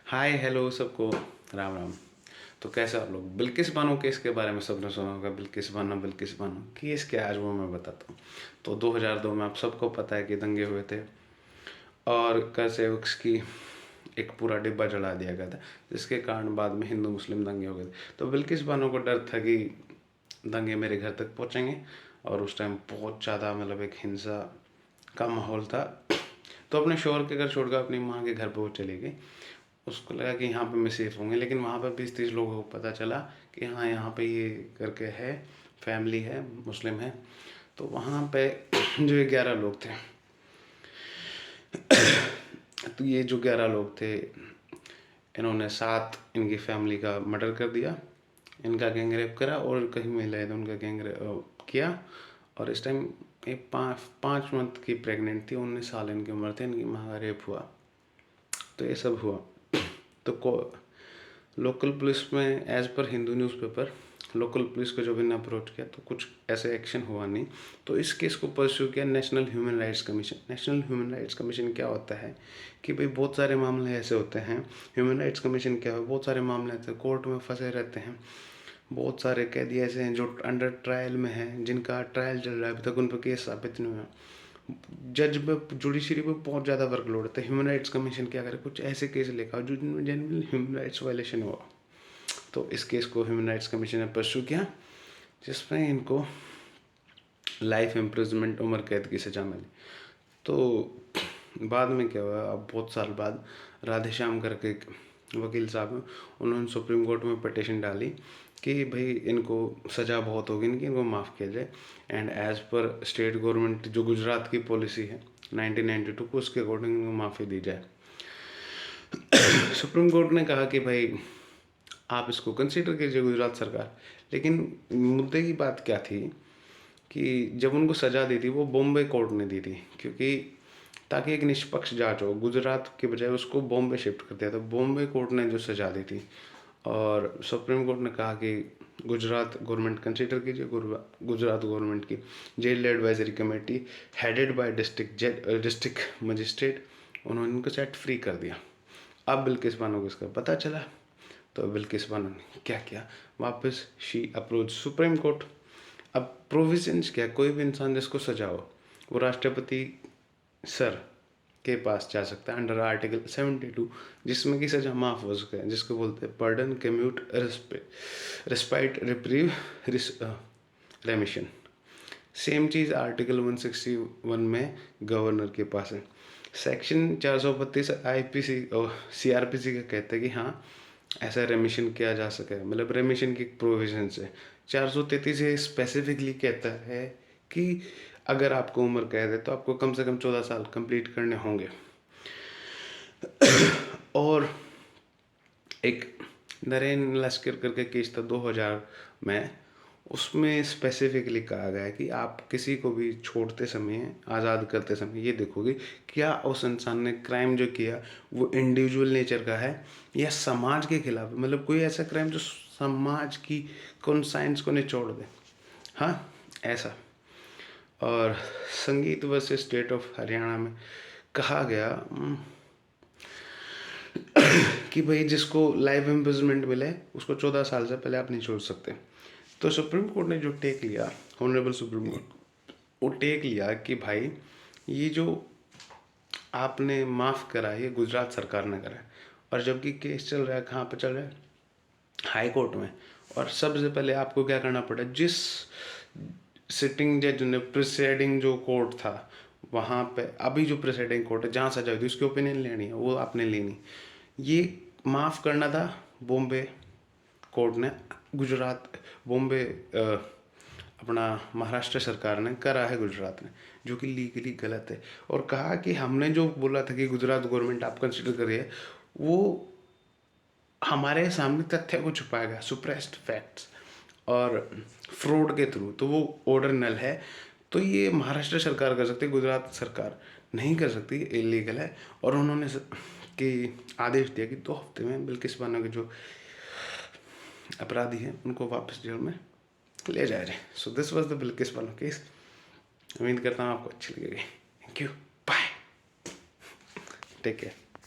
Hi hello सबको, राम राम। तो कैसे आप लोग? बिल्किस बानो केस के बारे में सबने सुना होगा। बिल्किस बानो केस क्या है, आज वो मैं बताता हूँ। तो 2002 में आप सबको पता है कि दंगे हुए थे और कैसे उसकी एक पूरा डिब्बा जला दिया गया था, जिसके कारण बाद में हिंदू मुस्लिम दंगे हो गए थे। तो बिल्किस बानो को डर था कि दंगे मेरे घर तक पहुँचेंगे और उस टाइम बहुत ज़्यादा मतलब एक हिंसा का माहौल था। तो अपने शोहर के घर छोड़कर अपनी माँ के घर पर वो चली गई। उसको लगा कि यहाँ पे मैं सेफ होंगे, लेकिन वहाँ पर 20-30 लोगों को पता चला कि हाँ यहाँ पे ये करके है, फैमिली है, मुस्लिम है। तो वहाँ पे जो 11 लोग थे, तो ये जो 11 लोग थे, इन्होंने 7 इनकी फैमिली का मर्डर कर दिया, इनका गैंग रेप करा और कहीं महिलाएं तो उनका गैंग रेप किया। और इस टाइम ये 5 मंथ की प्रेग्नेंट थी, 19 साल इनकी उम्र थी, इनकी माँ का रेप हुआ। तो ये सब हुआ। तो लोकल पुलिस में as per Hindu newspaper local police को जब इन्हें अप्रोच किया तो कुछ ऐसे एक्शन हुआ नहीं। तो इस केस को परस्यू किया national human rights commission. National human rights commission क्या होता है कि भाई बहुत सारे मामले ऐसे होते हैं। ह्यूमन राइट्स कमीशन क्या है, बहुत सारे मामले ऐसे कोर्ट में फंसे रहते हैं। बहुत सारे कैदी ऐसे हैं जो अंडर ट्रायल में हैं, जिनका ट्रायल चल रहा है, अभी तक उन पर केस साबित नहीं हुआ। जज में जुडिशरी में बहुत ज़्यादा वर्कलोड होता है। ह्यूमन राइट्स कमीशन क्या करे, कुछ ऐसे केस लेकर जो जिनमें जेन्युइन ह्यूमन राइट्स वायलेशन हुआ। तो इस केस को ह्यूमन राइट्स कमीशन ने परस्यू किया, जिसमें इनको लाइफ इम्प्रिजनमेंट, उम्र कैद की सज़ा मिली। तो बाद में क्या हुआ, अब बहुत साल बाद राधेश्याम करके एक वकील साहब हैं, उन्होंने सुप्रीम कोर्ट में पिटीशन डाली कि भाई इनको सज़ा बहुत होगी, इनको माफ़ किया जाए। And as per state government जो गुजरात की पॉलिसी है 1992 को, उसके अकॉर्डिंग इनको माफ़ी दी जाए। सुप्रीम कोर्ट ने कहा कि भाई आप इसको कंसीडर कीजिए गुजरात सरकार। लेकिन मुद्दे की बात क्या थी कि जब उनको सज़ा दी थी वो बॉम्बे कोर्ट ने दी थी, क्योंकि ताकि एक निष्पक्ष जांच हो, गुजरात के बजाय उसको बॉम्बे शिफ्ट कर दिया। तो बॉम्बे कोर्ट ने जो सज़ा दी थी और सुप्रीम कोर्ट ने कहा कि गुजरात गवर्नमेंट कंसीडर कीजिए। गुजरात गवर्नमेंट की jail advisory committee headed by district magistrate, उन्होंने उनको सेट फ्री कर दिया। अब बिल्किस बानो को इसका पता चला, तो बिल्किस बानो ने क्या किया, वापस शी अप्रोच सुप्रीम कोर्ट। अब प्रोविजंस क्या, कोई भी इंसान जिसको सजा हो वो राष्ट्रपति सर के पास जा सकता है अंडर आर्टिकल 72, जिसमें की सजा माफ़ हो सके, जिसको बोलते हैं pardon, commute, respite, reprieve, remission. Same चीज़ आर्टिकल 161 में गवर्नर के पास है। सेक्शन 432 आईपीसी और सीआरपीसी का कहता है कि हाँ ऐसा रेमिशन किया जा सके, मतलब रेमिशन की प्रोविजन है। 433 ये स्पेसिफिकली कहता है कि अगर आपको उम्र कैद है तो आपको कम से कम 14 साल कंप्लीट करने होंगे। और एक नरेन लश्कर करके केस था 2000 में, उसमें स्पेसिफिकली कहा गया है कि आप किसी को भी छोड़ते समय, आज़ाद करते समय ये देखोगे क्या उस इंसान ने क्राइम जो किया वो इंडिविजुअल नेचर का है या समाज के खिलाफ, मतलब कोई ऐसा क्राइम जो समाज की कॉन्साइंस को निचोड़ दे। हाँ ऐसा। और संगीत वर्सेस स्टेट ऑफ हरियाणा में कहा गया कि भाई जिसको लाइफ इम्प्रिजनमेंट मिले उसको 14 साल से पहले आप नहीं छोड़ सकते। तो सुप्रीम कोर्ट ने जो टेक लिया, ऑनरेबल सुप्रीम कोर्ट, वो टेक लिया कि भाई ये जो आपने माफ़ करा ये गुजरात सरकार ने करा है। और जबकि केस चल रहा है, कहाँ पे चल रहा है, हाई कोर्ट में। और सबसे पहले आपको क्या करना पड़ा, जिस सिटिंग जज ने प्रिसाइडिंग जो कोर्ट था वहाँ पे, अभी जो प्रिसाइडिंग कोर्ट है जहाँ सजा हुई थी उसकी ओपिनियन लेनी है, वो आपने लेनी। ये माफ़ करना था बॉम्बे कोर्ट ने, गुजरात बॉम्बे अपना महाराष्ट्र सरकार ने करा है गुजरात ने, जो कि लीगली गलत है। और कहा कि हमने जो बोला था कि गुजरात गवर्नमेंट आप कंसिडर करिए, वो हमारे सामने तथ्य को छुपाएगा, सुप्रेस्ड फैक्ट्स और फ्रॉड के थ्रू, तो वो ऑर्डर नल है। तो ये महाराष्ट्र सरकार कर सकती है, गुजरात सरकार नहीं कर सकती, इलीगल है। और उन्होंने कि आदेश दिया कि 2 हफ्ते में बिल्किस बानो के जो अपराधी हैं उनको वापस जेल में ले जाया जाए। So this was the Bilkis Bano case. उम्मीद करता हूँ आपको अच्छी लगेगी। Thank you, bye, take care.